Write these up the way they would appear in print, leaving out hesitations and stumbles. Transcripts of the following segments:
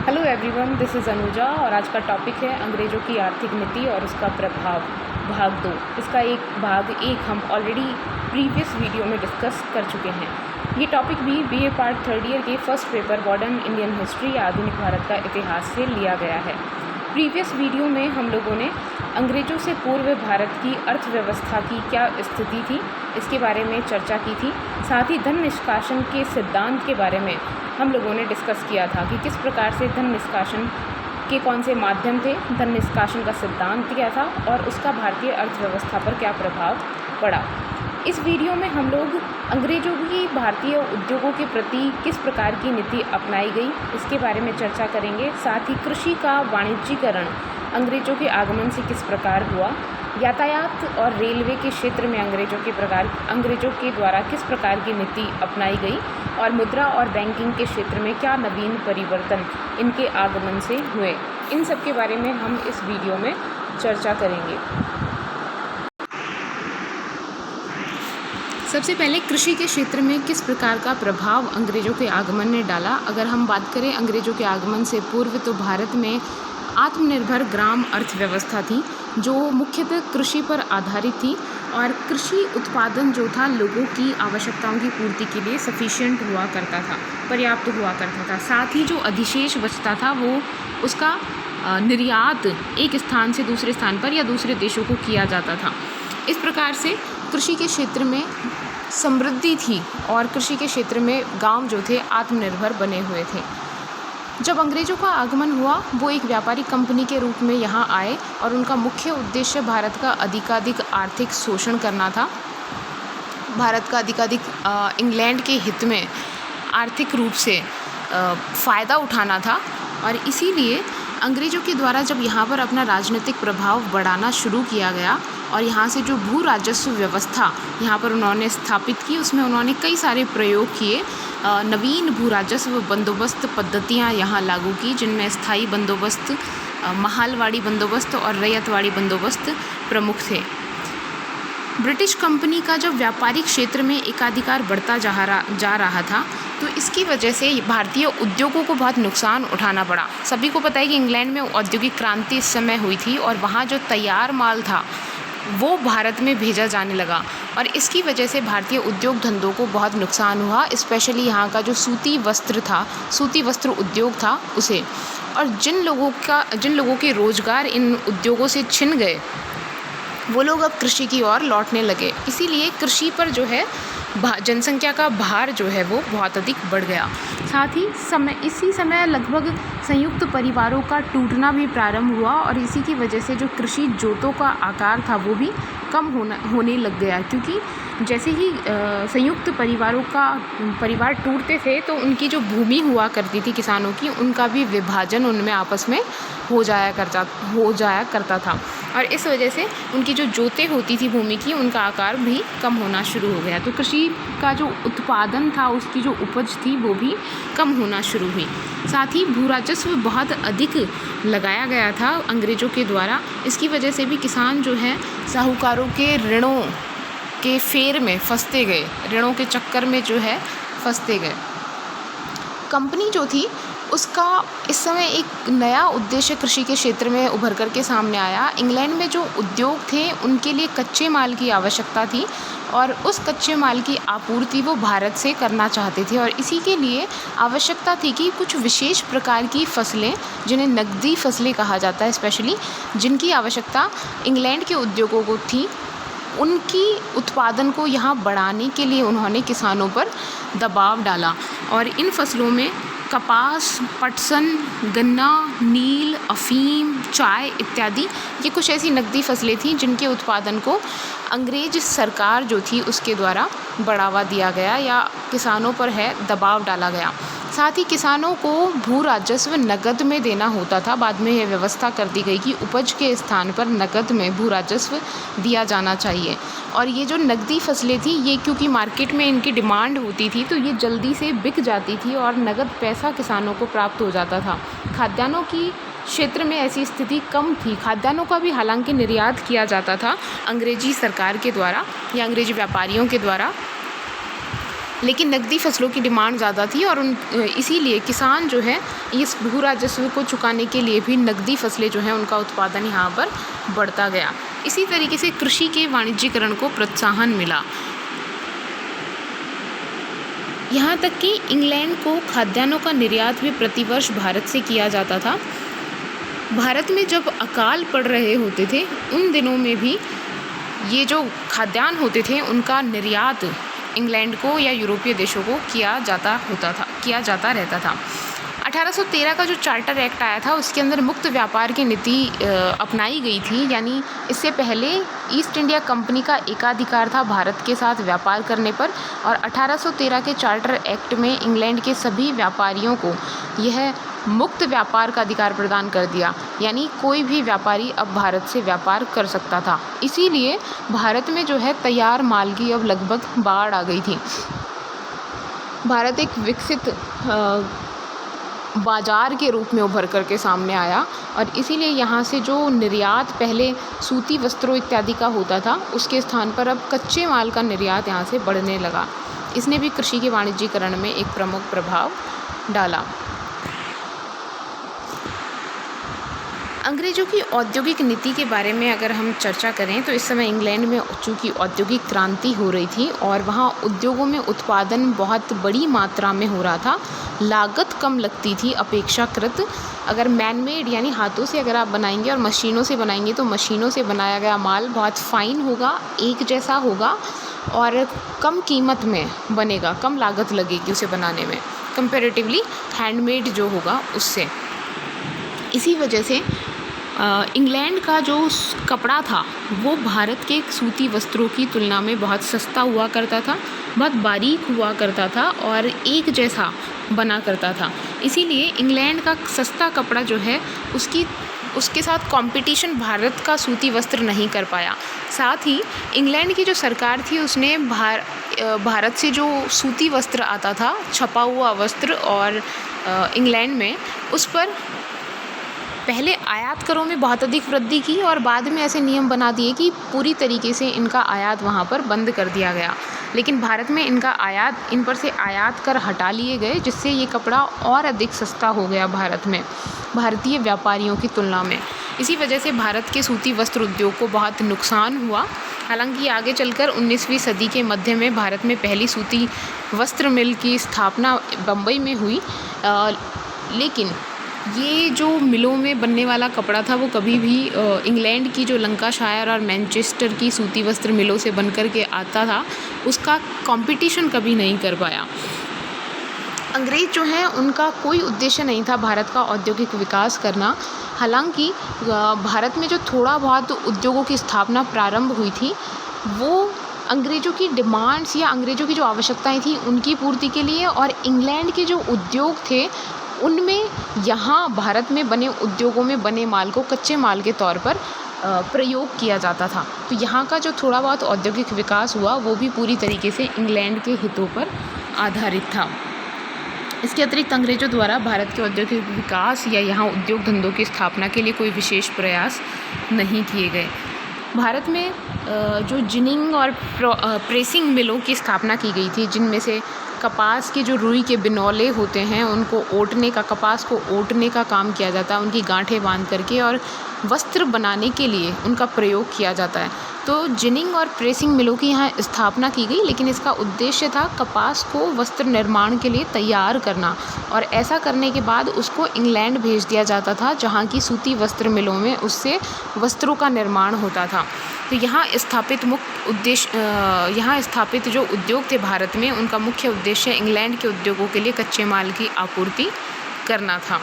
Hello everyone, this is Anuja और आज का टॉपिक है अंग्रेज़ों की आर्थिक नीति और उसका प्रभाव भाग 2। इसका भाग एक हम ऑलरेडी प्रीवियस वीडियो में डिस्कस कर चुके हैं। ये टॉपिक भी बीए पार्ट थर्ड ईयर के first paper modern Indian history या आधुनिक भारत का इतिहास से लिया गया है। प्रीवियस वीडियो में हम लोगों ने अंग्रेज़ों से पूर्व भारत की अर्थव्यवस्था की क्या स्थिति थी, इसके बारे में चर्चा की थी। साथ ही धन निष्कासन के सिद्धांत के बारे में हम लोगों ने डिस्कस किया था कि किस प्रकार से धन निष्कासन के कौन से माध्यम थे, धन निष्कासन का सिद्धांत क्या था और उसका भारतीय अर्थव्यवस्था पर क्या प्रभाव पड़ा। इस वीडियो में हम लोग अंग्रेज़ों की भारतीय उद्योगों के प्रति किस प्रकार की नीति अपनाई गई, इसके बारे में चर्चा करेंगे। साथ ही कृषि का वाणिज्यीकरण अंग्रेज़ों के आगमन से किस प्रकार हुआ, यातायात और रेलवे के क्षेत्र में अंग्रेज़ों के द्वारा किस प्रकार की नीति अपनाई गई और मुद्रा और बैंकिंग के क्षेत्र में क्या नवीन परिवर्तन इनके आगमन से हुए, इन सब के बारे में हम इस वीडियो में चर्चा करेंगे। सबसे पहले कृषि के क्षेत्र में किस प्रकार का प्रभाव अंग्रेज़ों के आगमन ने डाला। अगर हम बात करें अंग्रेज़ों के आगमन से पूर्व, तो भारत में आत्मनिर्भर ग्राम अर्थव्यवस्था थी जो मुख्यतः कृषि पर आधारित थी और कृषि उत्पादन जो था लोगों की आवश्यकताओं की पूर्ति के लिए सफिशिएंट हुआ करता था, पर्याप्त हुआ करता था। साथ ही जो अधिशेष बचता था वो उसका निर्यात एक स्थान से दूसरे स्थान पर या दूसरे देशों को किया जाता था। इस प्रकार से कृषि के क्षेत्र में समृद्धि थी और कृषि के क्षेत्र में गांव जो थे आत्मनिर्भर बने हुए थे। जब अंग्रेज़ों का आगमन हुआ वो एक व्यापारिक कंपनी के रूप में यहाँ आए और उनका मुख्य उद्देश्य भारत का अधिकाधिक आर्थिक शोषण करना था। भारत का अधिकाधिक इंग्लैंड के हित में आर्थिक रूप से फ़ायदा उठाना था और इसीलिए अंग्रेज़ों के द्वारा जब यहाँ पर अपना राजनीतिक प्रभाव बढ़ाना शुरू किया गया और यहाँ से जो भू राजस्व व्यवस्था यहाँ पर उन्होंने स्थापित की, उसमें उन्होंने कई सारे प्रयोग किए। नवीन भू राजस्व बंदोबस्त पद्धतियाँ यहाँ लागू की, जिनमें स्थायी बंदोबस्त, महालवाड़ी बंदोबस्त और रैयतवाड़ी बंदोबस्त प्रमुख थे। ब्रिटिश कंपनी का जब व्यापारिक क्षेत्र में एकाधिकार बढ़ता जा रहा था तो इसकी वजह से भारतीय उद्योगों को बहुत नुकसान उठाना पड़ा। सभी को पता है कि इंग्लैंड में औद्योगिक क्रांति इस समय हुई थी और वहाँ जो तैयार माल था वो भारत में भेजा जाने लगा और इसकी वजह से भारतीय उद्योग धंधों को बहुत नुकसान हुआ, स्पेशली यहाँ का जो सूती वस्त्र उद्योग था उसे। और जिन लोगों के रोज़गार इन उद्योगों से छिन गए वो लोग अब कृषि की ओर लौटने लगे। इसीलिए कृषि पर जो है जनसंख्या का भार जो है वो बहुत अधिक बढ़ गया। साथ ही इसी समय लगभग संयुक्त परिवारों का टूटना भी प्रारंभ हुआ और इसी की वजह से जो कृषि जोतों का आकार था वो भी कम होने लग गया, क्योंकि जैसे ही संयुक्त परिवार टूटते थे तो उनकी जो भूमि हुआ करती थी किसानों की, उनका भी विभाजन उनमें आपस में हो जाया करता था और इस वजह से उनकी जो जोतें होती थी भूमि की, उनका आकार भी कम होना शुरू हो गया। तो कृषि का जो उत्पादन था, उसकी जो उपज थी वो भी कम होना शुरू हुई। साथ ही भू राजस्व बहुत अधिक लगाया गया था अंग्रेज़ों के द्वारा। इसकी वजह से भी किसान जो है साहूकारों के ऋणों के फेर में फंसते गए, ऋणों के चक्कर में जो है फंसते गए। कंपनी जो थी उसका इस समय एक नया उद्देश्य कृषि के क्षेत्र में उभर कर के सामने आया। इंग्लैंड में जो उद्योग थे उनके लिए कच्चे माल की आवश्यकता थी और उस कच्चे माल की आपूर्ति वो भारत से करना चाहते थे और इसी के लिए आवश्यकता थी कि कुछ विशेष प्रकार की फसलें, जिन्हें नकदी फसलें कहा जाता है स्पेशली, जिनकी आवश्यकता इंग्लैंड के उद्योगों को थी, उनकी उत्पादन को यहाँ बढ़ाने के लिए उन्होंने किसानों पर दबाव डाला और इन फसलों में कपास, पटसन, गन्ना, नील, अफीम, चाय इत्यादि ये कुछ ऐसी नकदी फसलें थीं जिनके उत्पादन को अंग्रेज सरकार जो थी उसके द्वारा बढ़ावा दिया गया या किसानों पर दबाव डाला गया। साथ ही किसानों को भू राजस्व नकद में देना होता था। बाद में यह व्यवस्था कर दी गई कि उपज के स्थान पर नकद में भू राजस्व दिया जाना चाहिए और ये जो नकदी फसलें थी ये क्योंकि मार्केट में इनकी डिमांड होती थी तो ये जल्दी से बिक जाती थी और नकद पैसा किसानों को प्राप्त हो जाता था। खाद्यान्नों की क्षेत्र में ऐसी स्थिति कम थी। खाद्यान्नों का भी हालांकि निर्यात किया जाता था अंग्रेजी सरकार के द्वारा या अंग्रेजी व्यापारियों के द्वारा, लेकिन नकदी फसलों की डिमांड ज़्यादा थी और इसीलिए किसान जो है इस भू राजस्व को चुकाने के लिए भी नकदी फसलें जो हैं उनका उत्पादन यहाँ पर बढ़ता गया। इसी तरीके से कृषि के वाणिज्यीकरण को प्रोत्साहन मिला। यहाँ तक कि इंग्लैंड को खाद्यान्नों का निर्यात भी प्रतिवर्ष भारत से किया जाता था। भारत में जब अकाल पड़ रहे होते थे उन दिनों में भी ये जो खाद्यान्न होते थे उनका निर्यात इंग्लैंड को या यूरोपीय देशों को किया जाता रहता था। 1813 का जो चार्टर एक्ट आया था उसके अंदर मुक्त व्यापार की नीति अपनाई गई थी, यानी इससे पहले ईस्ट इंडिया कंपनी का एकाधिकार था भारत के साथ व्यापार करने पर, और 1813 के चार्टर एक्ट में इंग्लैंड के सभी व्यापारियों को यह मुक्त व्यापार का अधिकार प्रदान कर दिया, यानी कोई भी व्यापारी अब भारत से व्यापार कर सकता था। इसीलिए भारत में जो है तैयार माल की अब लगभग बाढ़ आ गई थी। भारत एक विकसित बाजार के रूप में उभर कर के सामने आया और इसीलिए यहाँ से जो निर्यात पहले सूती वस्त्रों इत्यादि का होता था उसके स्थान पर अब कच्चे माल का निर्यात यहाँ से बढ़ने लगा। इसने भी कृषि के वाणिज्यीकरण में एक प्रमुख प्रभाव डाला। अंग्रेज़ों की औद्योगिक नीति के बारे में अगर हम चर्चा करें तो इस समय इंग्लैंड में चूँकि औद्योगिक क्रांति हो रही थी और वहाँ उद्योगों में उत्पादन बहुत बड़ी मात्रा में हो रहा था, लागत कम लगती थी अपेक्षाकृत। अगर मैनमेड यानी हाथों से अगर आप बनाएंगे और मशीनों से बनाएंगे तो मशीनों से बनाया गया माल बहुत फाइन होगा, एक जैसा होगा और कम कीमत में बनेगा, कम लागत लगेगी उसे बनाने में कंपैरेटिवली हैंडमेड जो होगा उससे। इसी वजह से इंग्लैंड का जो कपड़ा था वो भारत के सूती वस्त्रों की तुलना में बहुत सस्ता हुआ करता था, बहुत बारीक हुआ करता था और एक जैसा बना करता था। इसीलिए इंग्लैंड का सस्ता कपड़ा जो है उसके साथ कंपटीशन भारत का सूती वस्त्र नहीं कर पाया। साथ ही इंग्लैंड की जो सरकार थी उसने भारत से जो सूती वस्त्र आता था, छपा हुआ वस्त्र, और इंग्लैंड में उस पर पहले आयात करों में बहुत अधिक वृद्धि की और बाद में ऐसे नियम बना दिए कि पूरी तरीके से इनका आयात वहाँ पर बंद कर दिया गया। लेकिन भारत में इन पर से आयात कर हटा लिए गए, जिससे ये कपड़ा और अधिक सस्ता हो गया भारत में भारतीय व्यापारियों की तुलना में। इसी वजह से भारत के सूती वस्त्र उद्योग को बहुत नुकसान हुआ। हालांकि आगे चलकर 19वीं सदी के मध्य में भारत में पहली सूती वस्त्र मिल की स्थापना बम्बई में हुई, लेकिन ये जो मिलों में बनने वाला कपड़ा था वो कभी भी इंग्लैंड की जो लंकाशायर और मैनचेस्टर की सूती वस्त्र मिलों से बनकर के आता था उसका कंपटीशन कभी नहीं कर पाया। अंग्रेज़ जो हैं उनका कोई उद्देश्य नहीं था भारत का औद्योगिक विकास करना। हालांकि भारत में जो थोड़ा बहुत उद्योगों की स्थापना प्रारंभ हुई थी वो अंग्रेज़ों की डिमांड्स या अंग्रेज़ों की जो आवश्यकताएं थी उनकी पूर्ति के लिए, और इंग्लैंड के जो उद्योग थे उनमें यहाँ भारत में बने उद्योगों में बने माल को कच्चे माल के तौर पर प्रयोग किया जाता था। तो यहाँ का जो थोड़ा बहुत औद्योगिक विकास हुआ वो भी पूरी तरीके से इंग्लैंड के हितों पर आधारित था। इसके अतिरिक्त अंग्रेज़ों द्वारा भारत के औद्योगिक विकास या यहाँ उद्योग धंधों की स्थापना के लिए कोई विशेष प्रयास नहीं किए गए। भारत में जो जिनिंग और प्रेसिंग मिलों की स्थापना की गई थी, जिनमें से कपास के जो रुई के बिनौले होते हैं उनको कपास को ओटने का काम किया जाता है, उनकी गांठें बांध करके और वस्त्र बनाने के लिए उनका प्रयोग किया जाता है। तो जिनिंग और प्रेसिंग मिलों की यहाँ स्थापना की गई, लेकिन इसका उद्देश्य था कपास को वस्त्र निर्माण के लिए तैयार करना, और ऐसा करने के बाद उसको इंग्लैंड भेज दिया जाता था जहाँ की सूती वस्त्र मिलों में उससे वस्त्रों का निर्माण होता था। तो यहाँ स्थापित जो उद्योग थे भारत में उनका मुख्य उद्देश्य इंग्लैंड के उद्योगों के लिए कच्चे माल की आपूर्ति करना था।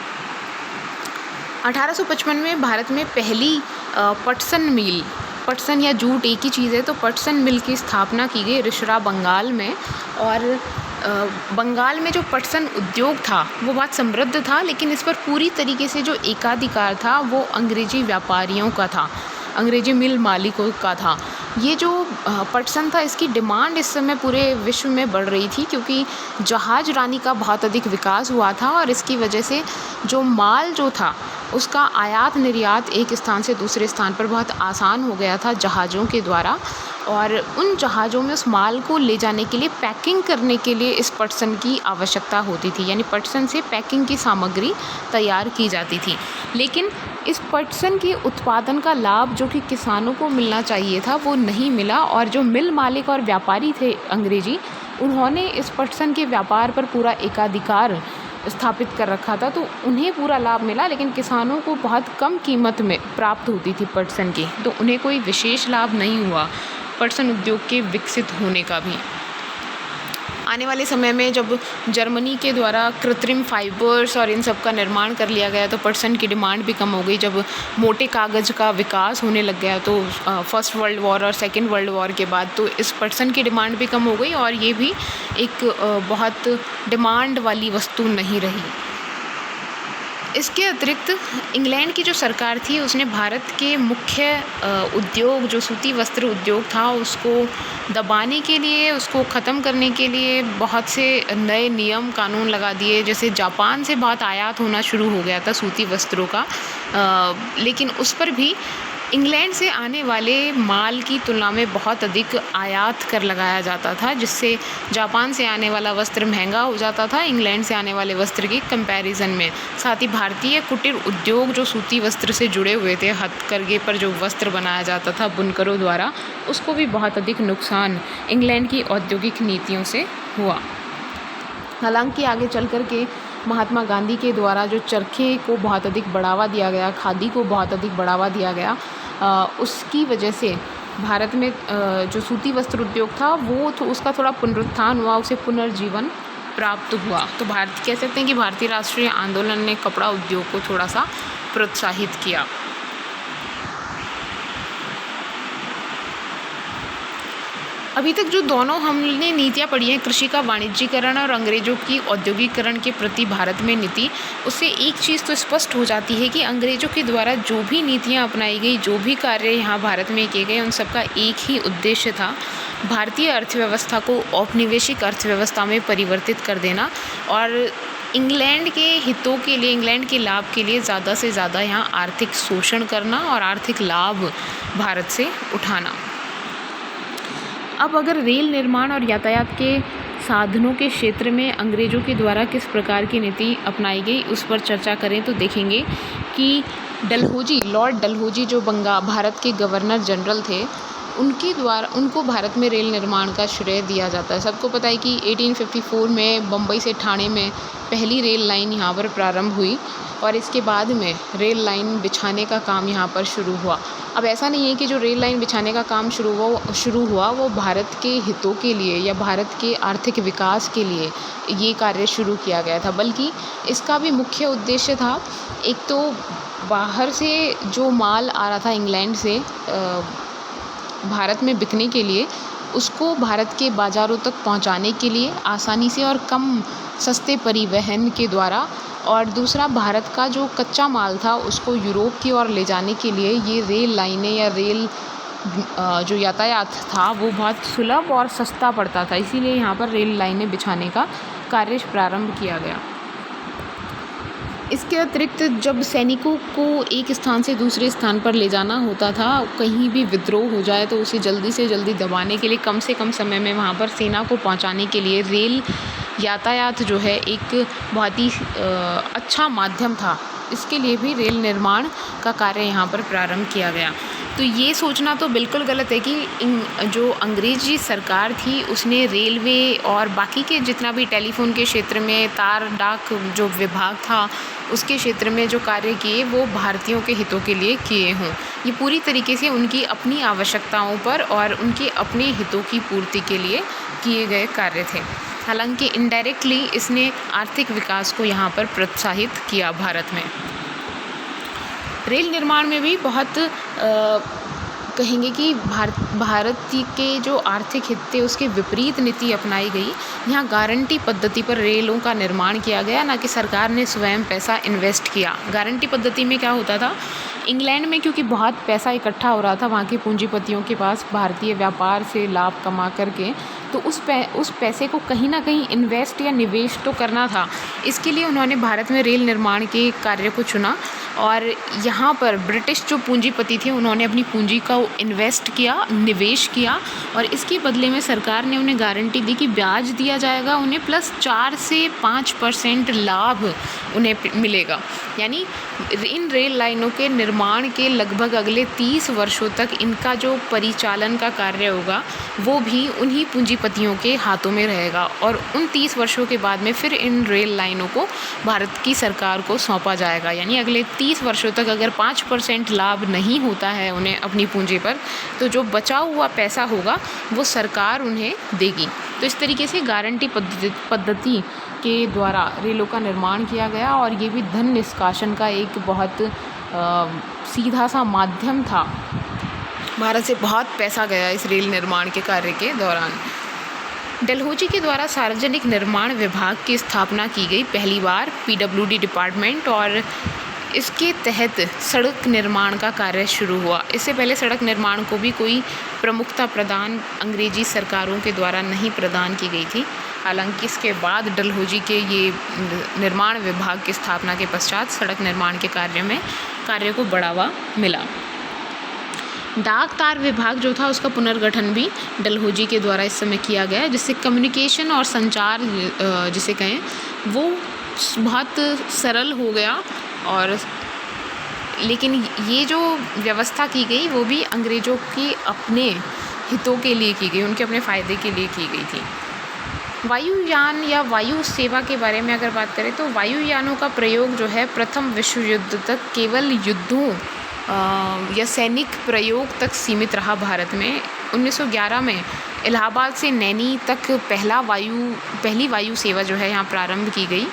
1855 में भारत में पहली पटसन या जूट एक ही चीज़ है, तो पटसन मिल की स्थापना की गई रिसरा बंगाल में। और बंगाल में जो पटसन उद्योग था वो बहुत समृद्ध था, लेकिन इस पर पूरी तरीके से जो एकाधिकार था वो अंग्रेजी व्यापारियों का था, अंग्रेजी मिल मालिकों का था। ये जो पटसन था, इसकी डिमांड इस समय पूरे विश्व में बढ़ रही थी, क्योंकि जहाज रानी का बहुत अधिक विकास हुआ था और इसकी वजह से जो माल जो था उसका आयात निर्यात एक स्थान से दूसरे स्थान पर बहुत आसान हो गया था जहाज़ों के द्वारा। और उन जहाज़ों में उस माल को ले जाने के लिए, पैकिंग करने के लिए इस पटसन की आवश्यकता होती थी, यानी पटसन से पैकिंग की सामग्री तैयार की जाती थी। लेकिन इस पटसन के उत्पादन का लाभ जो कि किसानों को मिलना चाहिए था वो नहीं मिला, और जो मिल मालिक और व्यापारी थे अंग्रेजी, उन्होंने इस पटसन के व्यापार पर पूरा एकाधिकार स्थापित कर रखा था, तो उन्हें पूरा लाभ मिला, लेकिन किसानों को बहुत कम कीमत में प्राप्त होती थी पटसन की, तो उन्हें कोई विशेष लाभ नहीं हुआ पटसन उद्योग के विकसित होने का भी। आने वाले समय में जब जर्मनी के द्वारा कृत्रिम फाइबर्स और इन सब का निर्माण कर लिया गया तो पटसन की डिमांड भी कम हो गई। जब मोटे कागज़ का विकास होने लग गया तो फर्स्ट वर्ल्ड वॉर और सेकेंड वर्ल्ड वॉर के बाद तो इस पटसन की डिमांड भी कम हो गई, और ये भी एक बहुत डिमांड वाली वस्तु नहीं रही। इसके अतिरिक्त इंग्लैंड की जो सरकार थी उसने भारत के मुख्य उद्योग जो सूती वस्त्र उद्योग था उसको दबाने के लिए, उसको ख़त्म करने के लिए बहुत से नए नियम कानून लगा दिए। जैसे जापान से बहुत आयात होना शुरू हो गया था सूती वस्त्रों का, लेकिन उस पर भी इंग्लैंड से आने वाले माल की तुलना में बहुत अधिक आयात कर लगाया जाता था, जिससे जापान से आने वाला वस्त्र महंगा हो जाता था इंग्लैंड से आने वाले वस्त्र के कंपैरिजन में। साथ ही भारतीय कुटीर उद्योग जो सूती वस्त्र से जुड़े हुए थे, हथकरघे पर जो वस्त्र बनाया जाता था बुनकरों द्वारा, उसको भी बहुत अधिक नुकसान इंग्लैंड की औद्योगिक नीतियों से हुआ। हालांकि आगे चल कर के महात्मा गांधी के द्वारा जो चरखे को बहुत अधिक बढ़ावा दिया गया, खादी को बहुत अधिक बढ़ावा दिया गया, उसकी वजह से भारत में जो सूती वस्त्र उद्योग था वो उसका थोड़ा पुनरुत्थान हुआ, उसे पुनर्जीवन प्राप्त हुआ। तो कह सकते हैं कि भारतीय राष्ट्रीय आंदोलन ने कपड़ा उद्योग को थोड़ा सा प्रोत्साहित किया। अभी तक जो दोनों हमने नीतियाँ पढ़ी हैं, कृषि का वाणिज्यीकरण और अंग्रेज़ों की औद्योगिकरण के प्रति भारत में नीति, उससे एक चीज़ तो स्पष्ट हो जाती है कि अंग्रेज़ों के द्वारा जो भी नीतियाँ अपनाई गई, जो भी कार्य यहाँ भारत में किए गए, उन सबका एक ही उद्देश्य था, भारतीय अर्थव्यवस्था को औपनिवेशिक अर्थव्यवस्था में परिवर्तित कर देना और इंग्लैंड के हितों के लिए, इंग्लैंड के लाभ के लिए ज़्यादा से ज़्यादा यहाँ आर्थिक शोषण करना और आर्थिक लाभ भारत से उठाना। अब अगर रेल निर्माण और यातायात के साधनों के क्षेत्र में अंग्रेज़ों के द्वारा किस प्रकार की नीति अपनाई गई उस पर चर्चा करें तो देखेंगे कि लॉर्ड डलहौजी जो भारत के गवर्नर जनरल थे, उनके द्वारा उनको भारत में रेल निर्माण का श्रेय दिया जाता है। सबको पता है कि 1854 में बम्बई से ठाणे में पहली रेल लाइन यहाँ पर प्रारंभ हुई और इसके बाद में रेल लाइन बिछाने का काम यहाँ पर शुरू हुआ। अब ऐसा नहीं है कि जो रेल लाइन बिछाने का काम शुरू हुआ वो भारत के हितों के लिए या भारत के आर्थिक विकास के लिए ये कार्य शुरू किया गया था, बल्कि इसका भी मुख्य उद्देश्य था, एक तो बाहर से जो माल आ रहा था इंग्लैंड से भारत में बिकने के लिए, उसको भारत के बाज़ारों तक पहुंचाने के लिए आसानी से और कम सस्ते परिवहन के द्वारा, और दूसरा भारत का जो कच्चा माल था उसको यूरोप की ओर ले जाने के लिए ये रेल लाइनें या रेल जो यातायात था वो बहुत सुलभ और सस्ता पड़ता था, इसीलिए यहाँ पर रेल लाइनें बिछाने का कार्य प्रारंभ किया गया। इसके अतिरिक्त जब सैनिकों को एक स्थान से दूसरे स्थान पर ले जाना होता था, कहीं भी विद्रोह हो जाए तो उसे जल्दी से जल्दी दबाने के लिए, कम से कम समय में वहाँ पर सेना को पहुँचाने के लिए रेल यातायात जो है एक बहुत ही अच्छा माध्यम था। इसके लिए भी रेल निर्माण का कार्य यहाँ पर प्रारंभ किया गया। तो ये सोचना तो बिल्कुल गलत है कि जो अंग्रेज़ी सरकार थी उसने रेलवे और बाकी के जितना भी टेलीफोन के क्षेत्र में, तार डाक जो विभाग था उसके क्षेत्र में जो कार्य किए वो भारतीयों के हितों के लिए किए हों। ये पूरी तरीके से उनकी अपनी आवश्यकताओं पर और उनके अपने हितों की पूर्ति के लिए किए गए कार्य थे। हालांकि इनडायरेक्टली इसने आर्थिक विकास को यहाँ पर प्रोत्साहित किया भारत में। रेल निर्माण में भी बहुत कहेंगे कि भारत के जो आर्थिक हित थे उसके विपरीत नीति अपनाई गई। यहाँ गारंटी पद्धति पर रेलों का निर्माण किया गया, ना कि सरकार ने स्वयं पैसा इन्वेस्ट किया। गारंटी पद्धति में क्या होता था, इंग्लैंड में क्योंकि बहुत पैसा इकट्ठा हो रहा था वहाँ के पूंजीपतियों के पास भारतीय व्यापार से लाभ कमा करके, तो उस पैसे को कहीं ना कहीं इन्वेस्ट या निवेश तो करना था। इसके लिए उन्होंने भारत में रेल निर्माण के कार्य को चुना और यहाँ पर ब्रिटिश जो पूंजीपति थे उन्होंने अपनी पूंजी का इन्वेस्ट किया, निवेश किया, और इसके बदले में सरकार ने उन्हें गारंटी दी कि ब्याज दिया जाएगा उन्हें, प्लस 4 से 5% लाभ उन्हें मिलेगा। यानी इन रेल लाइनों के निर्माण के लगभग अगले 30 वर्षों तक इनका जो परिचालन का कार्य होगा वो भी उन्हीं पूंजीपतियों के हाथों में रहेगा, और उन 30 वर्षों के बाद में फिर इन रेल लाइनों को भारत की सरकार को सौंपा जाएगा। यानी अगले 30 वर्षों तक अगर 5% लाभ नहीं होता है उन्हें अपनी पूंजी पर, तो जो बचा हुआ पैसा होगा वो सरकार उन्हें देगी। तो इस तरीके से गारंटी पद्धति के द्वारा रेलों का निर्माण किया गया, और ये भी धन निष्कासन का एक बहुत सीधा सा माध्यम था। भारत से बहुत पैसा गया इस रेल निर्माण के कार्य के दौरान। डलहौजी के द्वारा सार्वजनिक निर्माण विभाग की स्थापना की गई पहली बार, PWD डिपार्टमेंट, और इसके तहत सड़क निर्माण का कार्य शुरू हुआ। इससे पहले सड़क निर्माण को भी कोई प्रमुखता प्रदान अंग्रेजी सरकारों के द्वारा नहीं प्रदान की गई थी। हालांकि इसके बाद डलहौजी के ये निर्माण विभाग की स्थापना के पश्चात सड़क निर्माण के कार्य को बढ़ावा मिला। डाक तार विभाग जो था उसका पुनर्गठन भी डलहौजी के द्वारा इस समय किया गया, जिससे कम्युनिकेशन और संचार जिसे कहें वो बहुत सरल हो गया। और लेकिन ये जो व्यवस्था की गई वो भी अंग्रेज़ों की अपने हितों के लिए की गई, उनके अपने फ़ायदे के लिए की गई थी। वायुयान या वायु सेवा के बारे में अगर बात करें तो वायुयानों का प्रयोग जो है प्रथम विश्व युद्ध तक केवल युद्धों या सैनिक प्रयोग तक सीमित रहा भारत में। 1911 में इलाहाबाद से नैनी तक पहली वायु सेवा जो है यहाँ प्रारंभ की गई,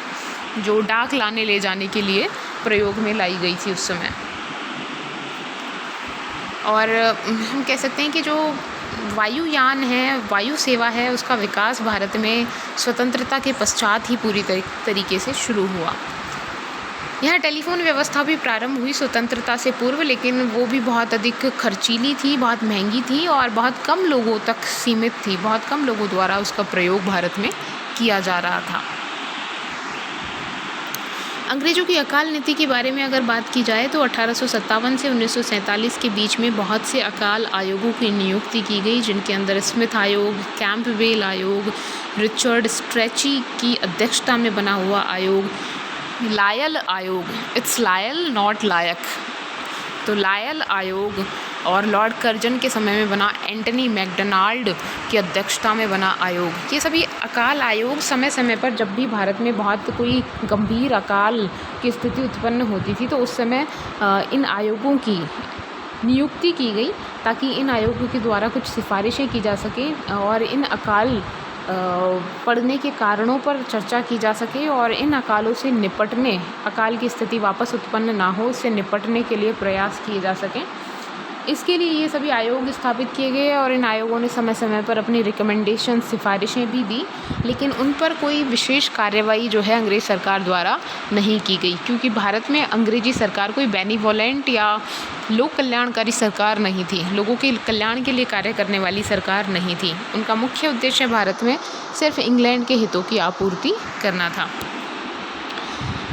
जो डाक लाने ले जाने के लिए प्रयोग में लाई गई थी उस समय। और हम कह सकते हैं कि जो वायुयान है, वायु सेवा है, उसका विकास भारत में स्वतंत्रता के पश्चात ही पूरी तरीके से शुरू हुआ। यहाँ टेलीफोन व्यवस्था भी प्रारंभ हुई स्वतंत्रता से पूर्व, लेकिन वो भी बहुत अधिक खर्चीली थी, बहुत महंगी थी और बहुत कम लोगों तक सीमित थी। बहुत कम लोगों द्वारा उसका प्रयोग भारत में किया जा रहा था। अंग्रेज़ों की अकाल नीति के बारे में अगर बात की जाए तो 1857 से 1947 के बीच में बहुत से अकाल आयोगों की नियुक्ति की गई, जिनके अंदर स्मिथ आयोग, कैंपबेल आयोग, रिचर्ड स्ट्रेची की अध्यक्षता में बना हुआ आयोग, लायल आयोग, इट्स लायल नॉट लायक, तो लायल आयोग, और लॉर्ड कर्जन के समय में बना एंटनी मैकडोनाल्ड की अध्यक्षता में बना आयोग। ये सभी अकाल आयोग समय समय पर जब भी भारत में बहुत कोई गंभीर अकाल की स्थिति उत्पन्न होती थी तो उस समय इन आयोगों की नियुक्ति की गई, ताकि इन आयोगों के द्वारा कुछ सिफारिशें की जा सके और इन अकाल पड़ने के कारणों पर चर्चा की जा सके, और इन अकालों से निपटने, अकाल की स्थिति वापस उत्पन्न ना हो, इससे निपटने के लिए प्रयास किए जा सकें। इसके लिए ये सभी आयोग स्थापित किए गए और इन आयोगों ने समय समय पर अपनी रिकमेंडेशन, सिफारिशें भी दी, लेकिन उन पर कोई विशेष कार्रवाई जो है अंग्रेज़ सरकार द्वारा नहीं की गई, क्योंकि भारत में अंग्रेजी सरकार कोई बेनिवोलेंट या लोक कल्याणकारी सरकार नहीं थी, लोगों के कल्याण के लिए कार्य करने वाली सरकार नहीं थी। उनका मुख्य उद्देश्य भारत में सिर्फ इंग्लैंड के हितों की आपूर्ति करना था।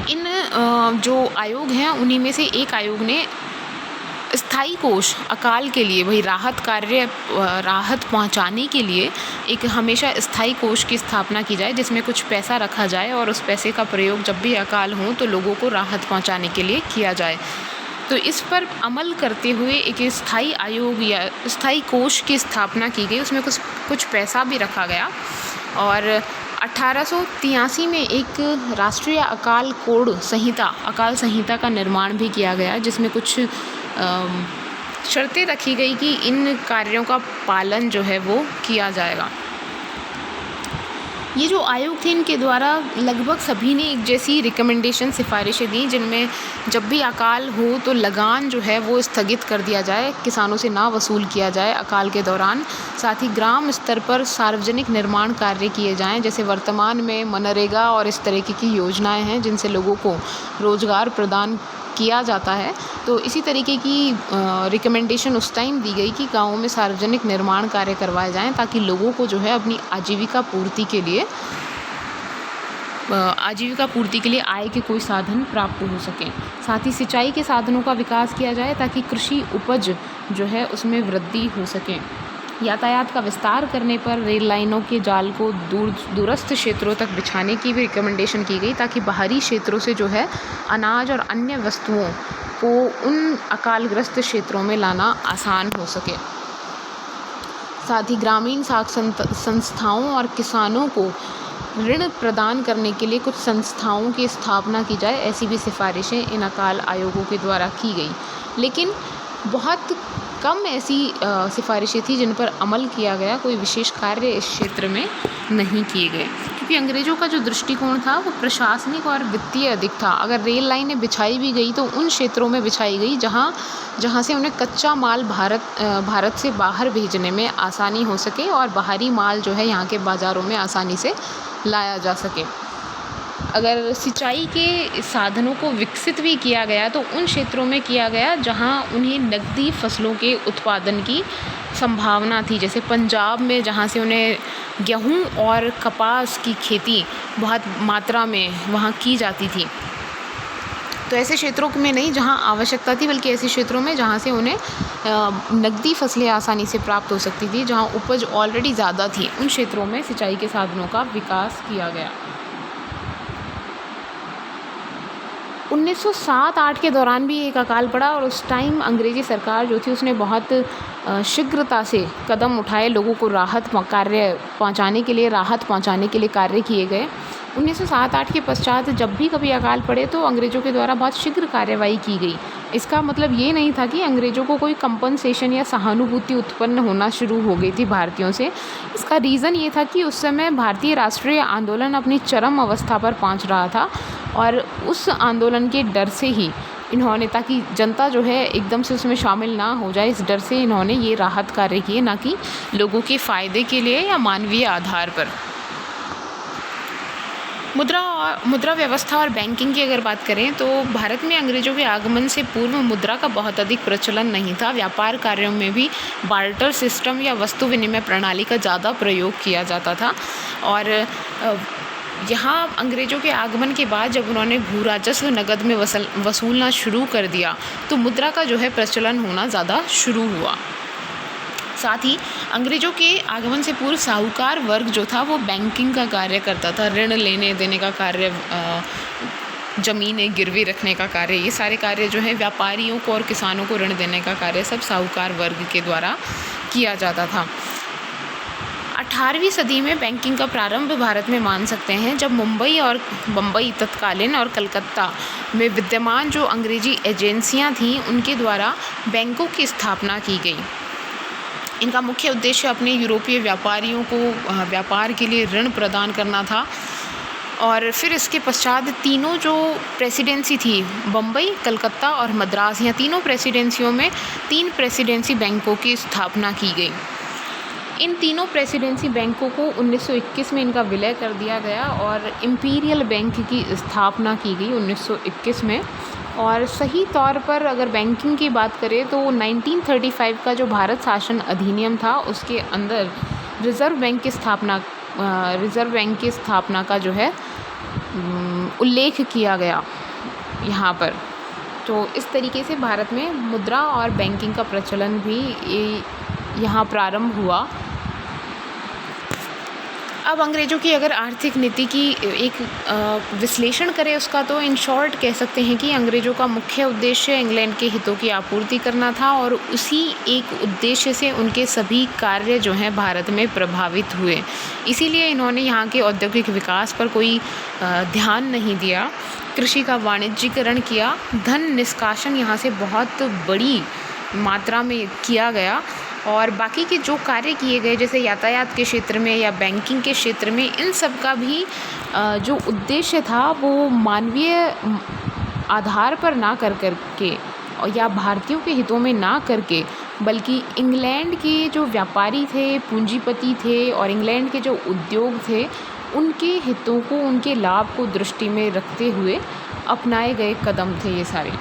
इन जो आयोग हैं उन्हीं में से एक आयोग ने स्थायी कोष, अकाल के लिए वही राहत पहुंचाने के लिए एक हमेशा स्थायी कोष की स्थापना की जाए, जिसमें कुछ पैसा रखा जाए और उस पैसे का प्रयोग जब भी अकाल हो तो लोगों को राहत पहुंचाने के लिए किया जाए। तो इस पर अमल करते हुए एक स्थायी आयोग या स्थायी कोष की स्थापना की गई, उसमें कुछ पैसा भी रखा गया। और 1883 में एक राष्ट्रीय अकाल कोड संहिता, अकाल संहिता का निर्माण भी किया गया, जिसमें कुछ शर्तें रखी गई कि इन कार्यों का पालन जो है वो किया जाएगा। ये जो आयोग थे इनके द्वारा लगभग सभी ने एक जैसी रिकमेंडेशन सिफारिशें दी, जिनमें जब भी अकाल हो तो लगान जो है वो स्थगित कर दिया जाए, किसानों से ना वसूल किया जाए अकाल के दौरान। साथ ही ग्राम स्तर पर सार्वजनिक निर्माण कार्य किए जाएं, जैसे वर्तमान में मनरेगा और इस तरीके की योजनाएं हैं जिनसे लोगों को रोज़गार प्रदान किया जाता है। तो इसी तरीके की रिकमेंडेशन उस टाइम दी गई कि गाँवों में सार्वजनिक निर्माण कार्य करवाए जाएं, ताकि लोगों को जो है अपनी आजीविका पूर्ति के लिए आय के कोई साधन प्राप्त हो सकें। साथ ही सिंचाई के साधनों का विकास किया जाए ताकि कृषि उपज जो है उसमें वृद्धि हो सके। यातायात का विस्तार करने पर रेल लाइनों के जाल को दूरस्थ क्षेत्रों तक बिछाने की भी रिकमेंडेशन की गई, ताकि बाहरी क्षेत्रों से जो है अनाज और अन्य वस्तुओं को उन अकालग्रस्त क्षेत्रों में लाना आसान हो सके। साथ ही ग्रामीण साख संस्थाओं और किसानों को ऋण प्रदान करने के लिए कुछ संस्थाओं की स्थापना की जाए, ऐसी भी सिफारिशें इन अकाल आयोगों के द्वारा की गई। लेकिन बहुत कम ऐसी सिफारिशें थी जिन पर अमल किया गया, कोई विशेष कार्य इस क्षेत्र में नहीं किए गए, क्योंकि अंग्रेज़ों का जो दृष्टिकोण था वो प्रशासनिक और वित्तीय अधिक था। अगर रेल लाइनें बिछाई भी गई तो उन क्षेत्रों में बिछाई गई जहाँ से उन्हें कच्चा माल भारत से बाहर भेजने में आसानी हो सके और बाहरी माल जो है यहाँ के बाज़ारों में आसानी से लाया जा सके। अगर सिंचाई के साधनों को विकसित भी किया गया तो उन क्षेत्रों में किया गया जहां उन्हें नकदी फसलों के उत्पादन की संभावना थी, जैसे पंजाब में जहां से उन्हें गेहूं और कपास की खेती बहुत मात्रा में वहां की जाती थी। तो ऐसे क्षेत्रों में नहीं जहां आवश्यकता थी, बल्कि ऐसे क्षेत्रों में जहां से उन्हें नकदी फसलें आसानी से प्राप्त हो सकती थी, जहां उपज ऑलरेडी ज़्यादा थी, उन क्षेत्रों में सिंचाई के साधनों का विकास किया गया। 1907-8 के दौरान भी एक अकाल पड़ा और उस टाइम अंग्रेज़ी सरकार जो थी उसने बहुत शीघ्रता से कदम उठाए, लोगों को राहत पहुंचाने के लिए कार्य किए गए। 1907-8 के पश्चात जब भी कभी अकाल पड़े तो अंग्रेज़ों के द्वारा बहुत शीघ्र कार्रवाई की गई। इसका मतलब ये नहीं था कि अंग्रेज़ों को कोई कंपनसेशन या सहानुभूति उत्पन्न होना शुरू हो गई थी भारतीयों से। इसका रीज़न ये था कि उस समय भारतीय राष्ट्रीय आंदोलन अपनी चरम अवस्था पर पहुंच रहा था और उस आंदोलन के डर से ही इन्होंने, ताकि जनता जो है एकदम से उसमें शामिल ना हो जाए, इस डर से इन्होंने ये राहत कार्य किए, ना कि लोगों के फ़ायदे के लिए या मानवीय आधार पर। मुद्रा व्यवस्था और बैंकिंग की अगर बात करें तो भारत में अंग्रेज़ों के आगमन से पूर्व मुद्रा का बहुत अधिक प्रचलन नहीं था। व्यापार कार्यों में भी बार्टर सिस्टम या वस्तु विनिमय प्रणाली का ज़्यादा प्रयोग किया जाता था। और यहाँ अंग्रेज़ों के आगमन के बाद जब उन्होंने भू राजस्व नकद में वसूलना शुरू कर दिया तो मुद्रा का जो है प्रचलन होना ज़्यादा शुरू हुआ। साथ ही अंग्रेज़ों के आगमन से पूर्व साहूकार वर्ग जो था वो बैंकिंग का कार्य करता था, ऋण लेने देने का कार्य, ज़मीनें गिरवी रखने का कार्य, ये सारे कार्य जो है व्यापारियों को और किसानों को ऋण देने का कार्य सब साहूकार वर्ग के द्वारा किया जाता था। 18वीं सदी में बैंकिंग का प्रारंभ भारत में मान सकते हैं, जब बम्बई तत्कालीन और कलकत्ता में विद्यमान जो अंग्रेज़ी एजेंसियां थीं उनके द्वारा बैंकों की स्थापना की गई। इनका मुख्य उद्देश्य अपने यूरोपीय व्यापारियों को व्यापार के लिए ऋण प्रदान करना था। और फिर इसके पश्चात तीनों जो प्रेसिडेंसी थी, बम्बई, कलकत्ता और मद्रास, यहाँ तीनों प्रेसिडेंसियों में 3 प्रेसिडेंसी बैंकों की स्थापना की गई। इन तीनों प्रेसिडेंसी बैंकों को 1921 में इनका विलय कर दिया गया और इम्पीरियल बैंक की स्थापना की गई 1921 में। और सही तौर पर अगर बैंकिंग की बात करें तो 1935 का जो भारत शासन अधिनियम था उसके अंदर रिज़र्व बैंक की स्थापना का जो है उल्लेख किया गया यहाँ पर। तो इस तरीके से भारत में मुद्रा और बैंकिंग का प्रचलन भी यहाँ प्रारंभ हुआ। अब अंग्रेज़ों की अगर आर्थिक नीति की एक विश्लेषण करें उसका, तो इन शॉर्ट कह सकते हैं कि अंग्रेज़ों का मुख्य उद्देश्य इंग्लैंड के हितों की आपूर्ति करना था और उसी एक उद्देश्य से उनके सभी कार्य जो हैं भारत में प्रभावित हुए। इसीलिए इन्होंने यहाँ के औद्योगिक विकास पर कोई ध्यान नहीं दिया, कृषि का वाणिज्यीकरण किया, धन निष्कासन यहाँ से बहुत बड़ी मात्रा में किया गया और बाकी के जो कार्य किए गए जैसे यातायात के क्षेत्र में या बैंकिंग के क्षेत्र में, इन सब का भी जो उद्देश्य था वो मानवीय आधार पर ना कर के या भारतीयों के हितों में ना करके, बल्कि इंग्लैंड के जो व्यापारी थे, पूंजीपति थे और इंग्लैंड के जो उद्योग थे, उनके हितों को, उनके लाभ को दृष्टि में रखते हुए अपनाए गए कदम थे ये सारे।